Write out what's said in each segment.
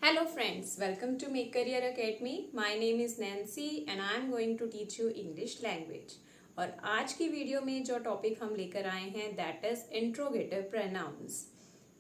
Hello friends, welcome to Make Career Academy. My name is Nancy and I am going to teach you English language. और आज की video में जो topic हम लेकर आए हैं दैट इज इंट्रोगेटिव प्रोनाउंस.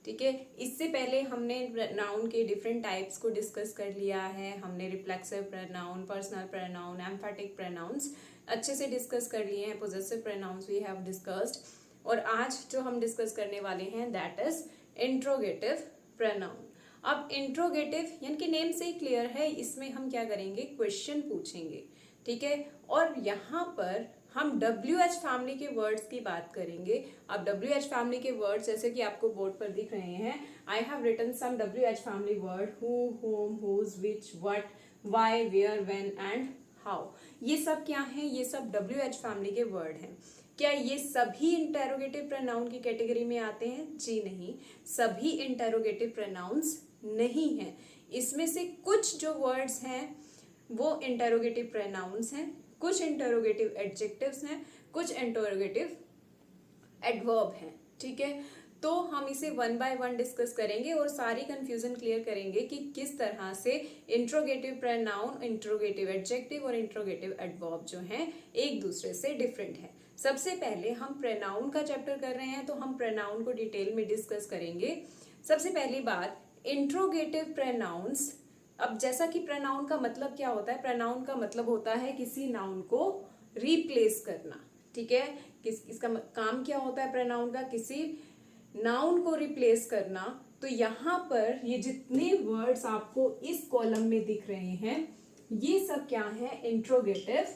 ठीक है, इससे पहले हमने नाउन के डिफरेंट टाइप्स को डिस्कस कर लिया है. हमने reflexive pronoun, personal pronoun, emphatic pronouns अच्छे से डिस्कस कर लिए हैं. Possessive pronouns we have discussed. और आज जो हम डिस्कस करने वाले हैं दैट इज इंट्रोगेटिव प्रोनाउन. अब इंट्रोगेटिव यानी कि नेम से ही क्लियर है, इसमें हम क्या करेंगे, क्वेश्चन पूछेंगे. ठीक है, और यहाँ पर हम WH फैमिली के वर्ड्स की बात करेंगे. अब WH फैमिली के वर्ड्स जैसे कि आपको बोर्ड पर दिख रहे हैं, I have written some WH family word, who, whom, whose, which, what, why, where, when and how. ये सब क्या है, ये सब WH फैमिली के वर्ड हैं. क्या ये सभी इंटेरोगेटिव प्रोनाउन की कैटेगरी में आते हैं? जी नहीं, सभी इंटेरोगेटिव प्रोनाउंस नहीं है. इसमें से कुछ जो वर्ड्स हैं वो इंटेरोगेटिव प्रोनाउंस हैं, कुछ इंटेरोगेटिव एडजेक्टिव्स हैं, कुछ इंटेरोगेटिव एडवर्ब हैं. ठीक है, तो हम इसे वन बाय वन डिस्कस करेंगे और सारी कंफ्यूजन क्लियर करेंगे कि किस तरह से इंट्रोगेटिव प्रोनाउन, इंट्रोगेटिव एडजेक्टिव और इंट्रोगेटिव एडवर्ब जो हैं एक दूसरे से डिफरेंट है. सबसे पहले हम प्रोनाउन का चैप्टर कर रहे हैं तो हम प्रोनाउन को डिटेल में डिस्कस करेंगे. सबसे पहली बात, इंट्रोगेटिव प्रोनाउंस. अब जैसा कि प्रोनाउन का मतलब क्या होता है, प्रोनाउन का मतलब होता है किसी नाउन को रिप्लेस करना. ठीक है, इसका काम क्या होता है प्रोनाउन का, किसी नाउन को रिप्लेस करना. तो यहाँ पर ये जितने वर्ड्स आपको इस कॉलम में दिख रहे हैं ये सब क्या है, इंट्रोगेटिव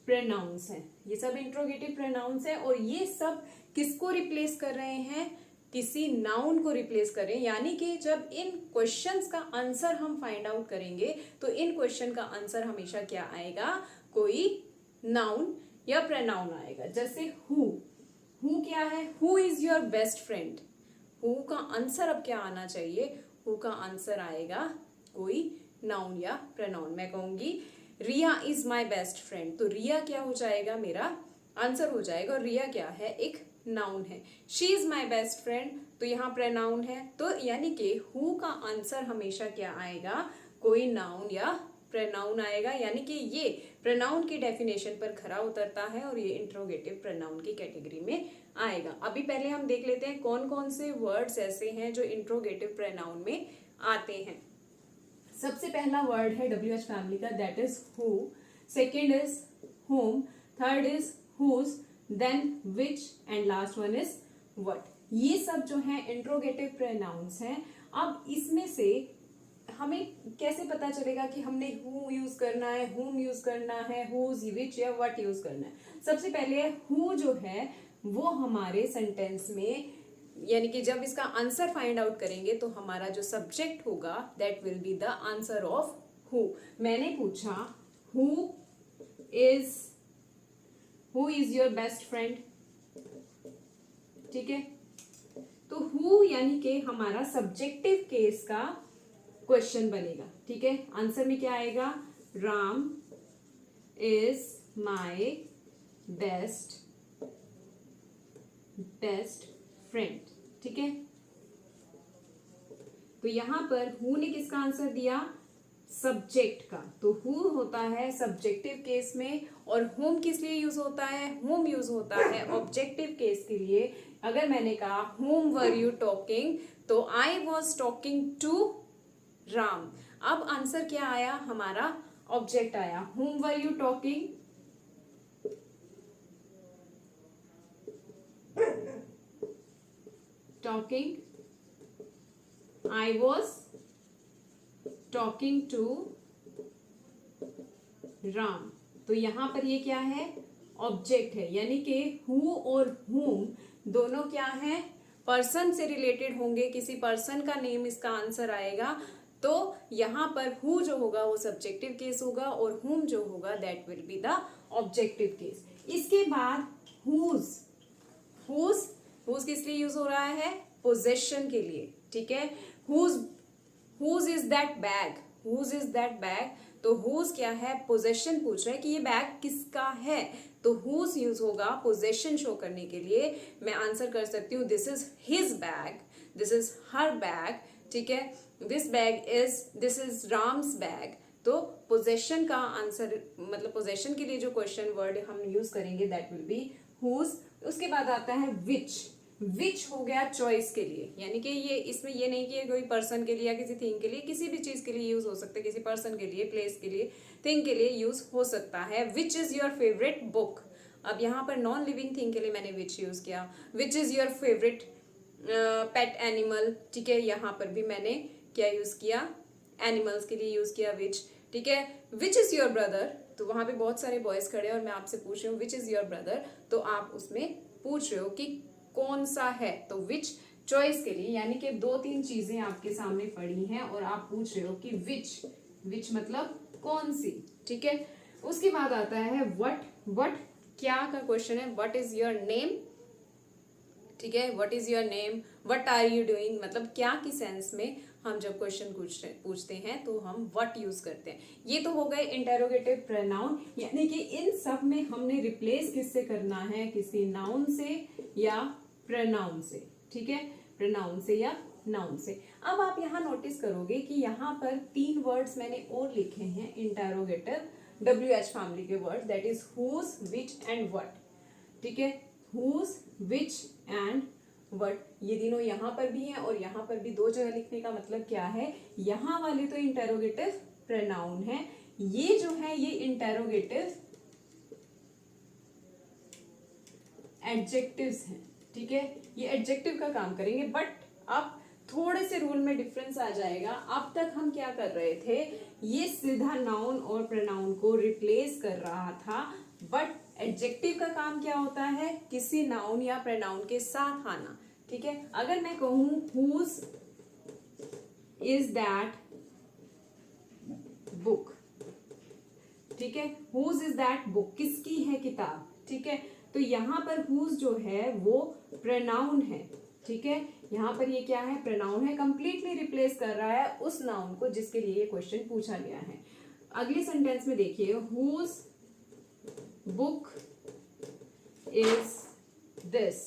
प्रोनाउंस हैं. ये सब इंट्रोगेटिव प्रोनाउंस हैं और ये सब किसको रिप्लेस कर रहे हैं, किसी नाउन को रिप्लेस कर रहे हैं. यानी कि जब इन क्वेश्चंस का आंसर हम फाइंड आउट करेंगे तो इन क्वेश्चन का आंसर हमेशा क्या आएगा, कोई नाउन या प्रोनाउन आएगा. जैसे हु क्या है, who is your best friend. Who का आंसर अब क्या आना चाहिए, हु का आंसर आएगा कोई नाउन या प्रोनाउन. मैं कहूंगी रिया इज माई बेस्ट फ्रेंड, तो रिया क्या हो जाएगा, मेरा आंसर हो जाएगा. और रिया क्या है, एक नाउन है. She is my best friend, तो यहाँ प्रोनाउन है. तो यानी कि हु का आंसर हमेशा क्या आएगा, कोई नाउन या प्रोनाउन आएगा. यानी कि ये प्रोनाउन की डेफिनेशन पर खरा उतरता है और ये इंट्रोगेटिव प्रोनाउन की कैटेगरी में आएगा. अभी पहले हम देख लेते हैं कौन कौन से वर्ड्स ऐसे हैं जो इंट्रोगेटिव प्रोनाउन में आते हैं. सबसे पहला वर्ड है WH फैमिली का, that is who. Second is whom, third is whose, then which and last one is what. ये सब जो है इंट्रोगेटिव प्रोनाउंस हैं. अब इसमें से हमें कैसे पता चलेगा कि हमने हु यूज करना है, हुम यूज करना है, हुज, विच या व्हाट यूज करना है. सबसे पहले हु जो है वो हमारे सेंटेंस में, यानी कि जब इसका आंसर फाइंड आउट करेंगे तो हमारा जो सब्जेक्ट होगा that will be the answer of who. मैंने पूछा who is your best friend. ठीक है, तो हु यानी कि हमारा सब्जेक्टिव केस का क्वेश्चन बनेगा. ठीक है, आंसर में क्या आएगा, Ram is my best friend. ठीक है, तो यहां पर हु ने किसका आंसर दिया, सब्जेक्ट का. तो हु होता है सब्जेक्टिव केस में और होम किस लिए यूज होता है, होम यूज होता है ऑब्जेक्टिव केस के लिए. अगर मैंने कहा होम वर यू टॉकिंग, तो I was talking to Ram. अब आंसर क्या आया, हमारा ऑब्जेक्ट आया. Whom were you talking, I was talking to Ram. तो यहां पर ये क्या है, ऑब्जेक्ट है. यानी कि हु और हुम दोनों क्या है, पर्सन से रिलेटेड होंगे, किसी पर्सन का नेम इसका आंसर आएगा. तो यहां पर हु जो होगा वो सब्जेक्टिव केस होगा और हुम जो होगा that will be the objective case. इसके बाद हुज किस लिए यूज हो रहा है, पोजेशन के लिए. ठीक है, हुज इज दैट बैग. तो हुज क्या है, पोजेशन पूछ रहा है कि ये बैग किसका है. तो हुज यूज होगा पोजेशन शो करने के लिए. मैं आंसर कर सकती हूँ this is his bag, this is her bag. ठीक है, दिस इज राम्स बैग, तो पोजेशन का आंसर मतलब पोजेशन के लिए जो क्वेश्चन वर्ड हम यूज करेंगे दैट विल बी हुज। उसके बाद आता है विच हो गया चॉइस के लिए, यानी कि ये इसमें ये नहीं कि कोई पर्सन के लिए या किसी थिंग के लिए, किसी भी चीज के लिए यूज हो सकता है, किसी पर्सन के लिए, प्लेस के लिए, थिंग के लिए यूज हो सकता है। Which is your favourite book, अब यहाँ पर नॉन लिविंग थिंग के लिए मैंने विच यूज किया। Which is your favourite pet animal, ठीक है, यहाँ पर भी मैंने क्या यूज किया, एनिमल्स के लिए यूज किया विच, ठीक है। विच इज योर ब्रदर, तो वहां पे बहुत सारे बॉयज खड़े हैं और मैं आपसे पूछ रही हूँ विच इज योर ब्रदर, तो आप उसमें पूछ रहे हो कि कौन सा है, तो विच चॉइस के लिए, यानी कि 2-3 चीजें आपके सामने पड़ी हैं और आप पूछ रहे हो कि विच मतलब कौन सी, ठीक है। उसके बाद आता है वट क्या का क्वेश्चन है, व्हाट इज योर नेम, ठीक है, what is your name, what are you doing, मतलब क्या की सेंस में हम जब क्वेश्चन पूछते हैं तो हम व्हाट यूज करते हैं। ये तो हो गए इंटेरोगेटिव प्रोनाउन, यानी कि इन सब में हमने रिप्लेस किससे करना है, किसी नाउन से या प्रोनाउन से, ठीक है, प्रोनाउन से या नाउन से। अब आप यहाँ नोटिस करोगे कि यहाँ पर 3 वर्ड्स मैंने और लिखे हैं इंटेरोगेटिव WH फैमिली के words, that is whose, which and what, ठीक है, हुज, विच एंड व्हाट, ये तीनों यहाँ पर भी हैं और यहाँ पर भी 2 जगह लिखने का मतलब क्या है, यहाँ वाले तो इंटेरोगेटिव प्रोनाउन है, ये जो है ये इंटेरोगेटिव एडजेक्टिव्स हैं, ठीक है, ये एडजेक्टिव का काम करेंगे। बट अब थोड़े से रूल में डिफरेंस आ जाएगा। अब तक हम क्या कर रहे थे, ये सीधा नाउन और प्रोनाउन को रिप्लेस कर रहा था, बट एडजेक्टिव का काम क्या होता है, किसी नाउन या प्रोनाउन के साथ आना, ठीक है। अगर मैं कहूं हुज इज दैट बुक, ठीक है, हुज इज दैट बुक, किसकी है किताब, ठीक है, तो यहाँ पर हुज जो है वो प्रोनाउन है, ठीक है, यहाँ पर ये क्या है, प्रोनाउन है, कंप्लीटली रिप्लेस कर रहा है उस नाउन को जिसके लिए ये क्वेश्चन पूछा गया है। अगले सेंटेंस में देखिए, हुज बुक इज दिस,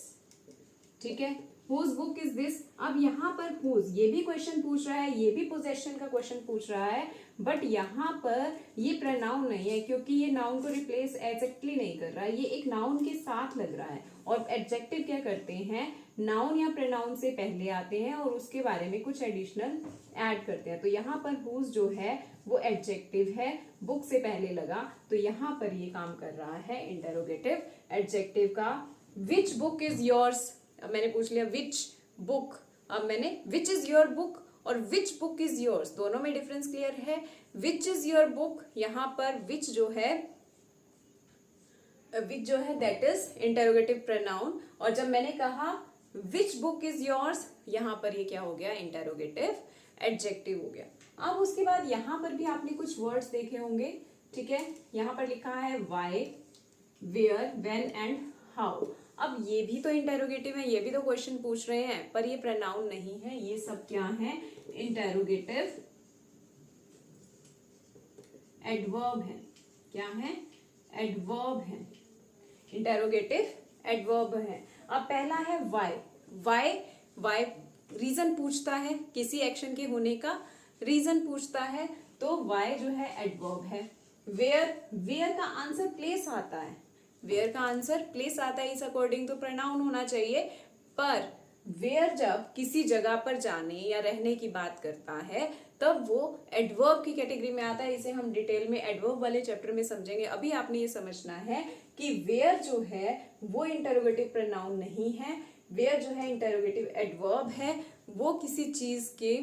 ठीक है, हुज बुक इज दिस। अब यहाँ पर हुज ये भी क्वेश्चन पूछ रहा है, ये भी पोजेशन का क्वेश्चन पूछ रहा है, बट यहाँ पर ये प्रोनाउन नहीं है क्योंकि ये नाउन को रिप्लेस एग्जैक्टली नहीं कर रहा है, ये एक नाउन के साथ लग रहा है। और एडजेक्टिव क्या करते हैं, नाउन या प्रोनाउन से पहले आते हैं और उसके बारे में कुछ एडिशनल ऐड करते हैं। तो यहाँ पर हुज जो है वो एडजेक्टिव है, बुक से पहले लगा, तो यहाँ पर ये काम कर रहा है इंटेरोगेटिव एडजेक्टिव का। विच बुक इज योर्स, अब मैंने पूछ लिया विच बुक, अब मैंने विच इज योर बुक और विच बुक इज योर्स, दोनों में डिफरेंस क्लियर है। विच इज योर बुक, यहाँ पर विच जो है दैट इज इंटेरोगेटिव प्रोनाउन, और जब मैंने कहा विच बुक इज योर्स, यहाँ पर ये क्या हो गया, इंटेरोगेटिव एडजेक्टिव हो गया। अब उसके बाद यहाँ पर भी आपने कुछ वर्ड्स देखे होंगे, ठीक है, यहाँ पर लिखा है why, where, when and how. अब ये भी तो इंटेरोगेटिव है, ये भी तो क्वेश्चन पूछ रहे हैं, पर ये प्रोनाउन नहीं है, ये सब क्या है, इंटेरोगेटिव एडवर्ब है, क्या है, एडवर्ब है, इंटेरोगेटिव एडवर्ब है। अब पहला है वाई रीजन पूछता है, किसी एक्शन के होने का रीजन पूछता है, तो वाई जो है एडवर्ब है। वेयर का आंसर प्लेस आता है, वेयर का आंसर प्लेस आता है, इस अकॉर्डिंग तो प्रोनाउन होना चाहिए, पर वेयर जब किसी जगह पर जाने या रहने की बात करता है तब वो एडवर्ब की कैटेगरी में आता है। इसे हम डिटेल में एडवर्ब वाले चैप्टर में समझेंगे। अभी आपने ये समझना है कि वेयर जो है वो इंटरोगेटिव प्रोनाउन नहीं है, वेयर जो है इंटरोगेटिव एडवर्ब है, वो किसी चीज के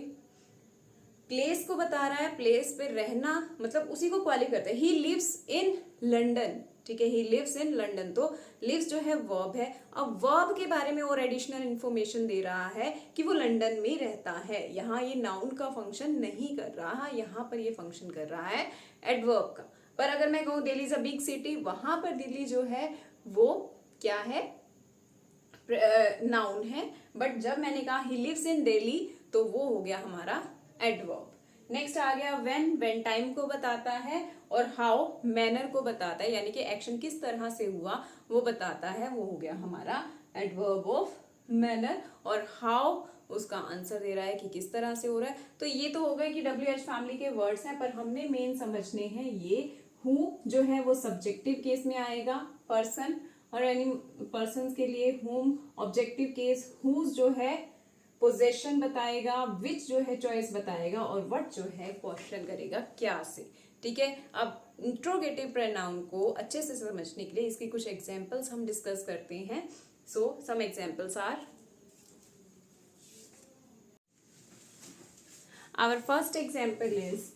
प्लेस को बता रहा है, प्लेस पे रहना मतलब उसी को क्वालिफाई करता है। ही लिव्स इन लंडन, ठीक है, ही लिव्स इन लंडन, तो लिव्स जो है वर्ब है। अब वर्ब के बारे में और एडिशनल इंफॉर्मेशन दे रहा है कि वो लंदन में रहता है। यहाँ ये नाउन का फंक्शन नहीं कर रहा, यहाँ पर ये फंक्शन कर रहा है एडवर्ब का। पर अगर मैं कहूँ Delhi is a big city, वहां पर दिल्ली जो है वो क्या है, नाउन है, बट जब मैंने कहा ही लिव्स इन दिल्ली तो वो हो गया हमारा एडवर्ब। नेक्स्ट आ गया व्हेन टाइम को बताता है, और हाउ मैनर को बताता है, यानी कि एक्शन किस तरह से हुआ वो बताता है, वो हो गया हमारा एडवर्ब ऑफ मैनर। और हाउ उसका आंसर दे रहा है कि किस तरह से हो रहा है। तो ये तो हो गए कि WH फैमिली के वर्ड्स हैं, पर हमने मेन समझने हैं ये हु जो है वो सब्जेक्टिव केस में आएगा, पर्सन और एनी पर्सन के लिए हुम, ऑब्जेक्टिव केस हुज जो है पोजेशन बताएगा, विच जो है चॉइस बताएगा, और व्हाट जो है क्वेश्चन करेगा क्या से। ठीक है, अब इंट्रोगेटिव प्रोनाउन को अच्छे से समझने के लिए इसके कुछ एग्जांपल्स हम डिस्कस करते हैं। So some examples are, our first example is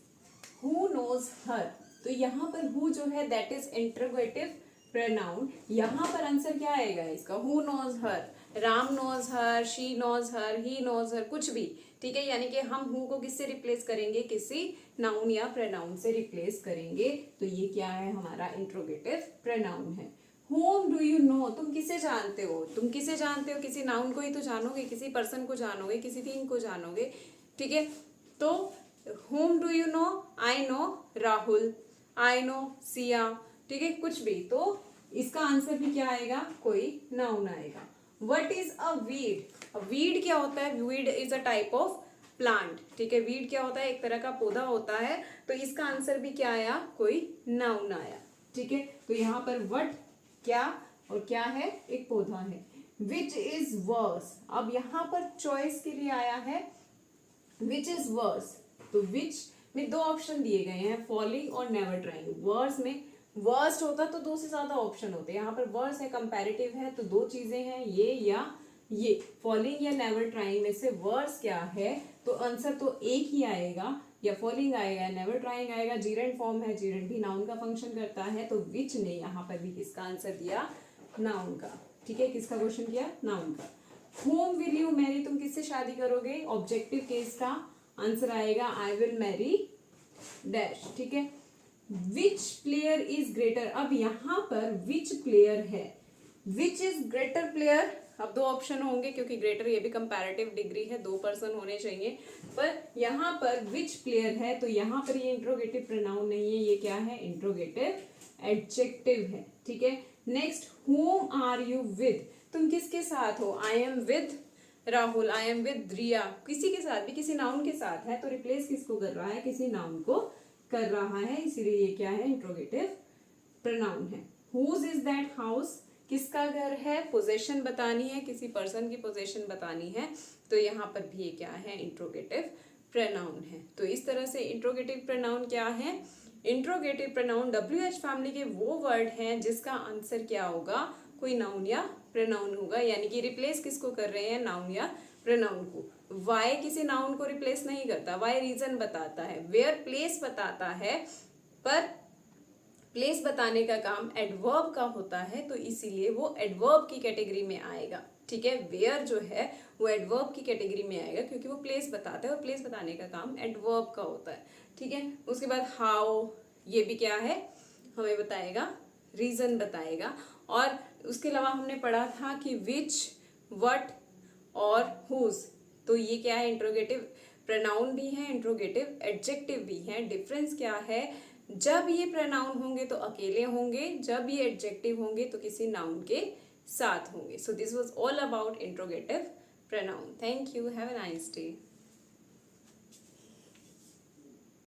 who knows her. तो यहाँ पर हु जो है दैट इज इंट्रोगेटिव प्रोनाउन। यहाँ पर आंसर क्या आएगा इसका, who knows her, Ram knows her, she knows her, he knows her, कुछ भी। ठीक है, यानी कि हम हु को किससे रिप्लेस करेंगे, किसी नाउन या प्रोनाउन से रिप्लेस करेंगे। तो ये क्या है, हमारा इंट्रोगेटिव प्रोनाउन है। Whom do you know, तुम किसे जानते हो, तुम किसे जानते हो, किसी नाउन को ही तो जानोगे, किसी पर्सन को जानोगे, किसी थिंग को जानोगे। ठीक है, तो whom do you know, I know Rahul, I know Siya. ठीक है, कुछ भी, तो इसका आंसर भी क्या आएगा, कोई नाउन आएगा। What is a weed? Weed क्या होता है, weed is a type of plant. ठीक है, वीड क्या होता है, एक तरह का पौधा होता है। तो इसका आंसर भी क्या आया, कोई नाउन आया। ठीक है, तो यहाँ पर वट क्या और क्या है, एक पौधा है। विच इज वर्स, अब यहाँ पर चॉइस के लिए आया है विच इज वर्स। तो विच में दो ऑप्शन दिए गए हैं, फॉलिंग और नेवर ट्राइंग। वर्स में वर्स्ट होता तो दो से ज्यादा ऑप्शन होते, यहाँ पर वर्स है, कंपैरेटिव है, तो दो चीजें हैं, ये या ये। फॉलिंग या नेवर ट्राइंग में से वर्स क्या है, तो आंसर तो एक ही आएगा, या फॉलिंग आएगा या नेवर ट्राइंग आएगा। जीरेंट फॉर्म है, जीरेंट भी नाउन का फंक्शन करता है। तो विच ने यहाँ पर भी किसका आंसर दिया, नाउन का। ठीक है, किसका क्वेश्चन किया, नाउन का। whom will you marry, तुम किससे शादी करोगे, ऑब्जेक्टिव केस का आंसर आएगा आई विल मैरी डैश। ठीक है, विच प्लेयर इज ग्रेटर, अब यहाँ पर विच प्लेयर है, विच इज ग्रेटर प्लेयर। अब दो ऑप्शन होंगे क्योंकि ग्रेटर ये भी कंपैरेटिव डिग्री है, दो पर्सन होने चाहिए, पर यहाँ पर विच प्लेयर है, तो यहाँ पर ये इंट्रोगेटिव प्रोनाउन नहीं है, ये क्या है, इंट्रोगेटिव एडजेक्टिव है। ठीक है, next whom are you with, तुम किसके साथ हो, I am with Rahul, I am with Riya. किसी के साथ भी, किसी नाउन के साथ है, तो रिप्लेस किसको कर रहा है, किसी नाउन को कर रहा है, इसीलिए ये क्या है, इंट्रोगेटिव प्रोनाउन है। हुज इज दैट हाउस, किसका घर है, पोजेशन बतानी है, किसी पर्सन की पोजेशन बतानी है, तो यहाँ पर भी ये क्या है, इंट्रोगेटिव प्रोनाउन है। तो इस तरह से इंट्रोगेटिव प्रोनाउन क्या है, इंट्रोगेटिव प्रोनाउन WH फैमिली के वो वर्ड हैं जिसका आंसर क्या होगा, कोई नाउन या प्रोनाउन होगा, यानी कि रिप्लेस किसको कर रहे हैं, नाउन या प्रोनाउन को। वाई किसी नाउन को रिप्लेस नहीं करता, वाई रीजन बताता है, वेयर प्लेस बताता है, पर प्लेस बताने का काम एडवर्ब का होता है, तो इसीलिए वो एडवर्ब की कैटेगरी में आएगा। ठीक है, वेयर जो है वो एडवर्ब की कैटेगरी में आएगा क्योंकि वो प्लेस बताता है, और प्लेस बताने का काम एडवर्ब का होता है। ठीक है, उसके बाद हाउ, ये भी क्या है, हमें बताएगा, रीजन बताएगा। और उसके अलावा हमने पढ़ा था कि विच, व्हाट और हुज, तो ये क्या है, इंट्रोगेटिव प्रोनाउन भी है, इंट्रोगेटिव एडजेक्टिव भी है। डिफरेंस क्या है, जब ये प्रोनाउन होंगे तो अकेले होंगे, जब ये एडजेक्टिव होंगे तो किसी नाउन के साथ होंगे। So this was all about interrogative pronoun. Thank you, have a nice day.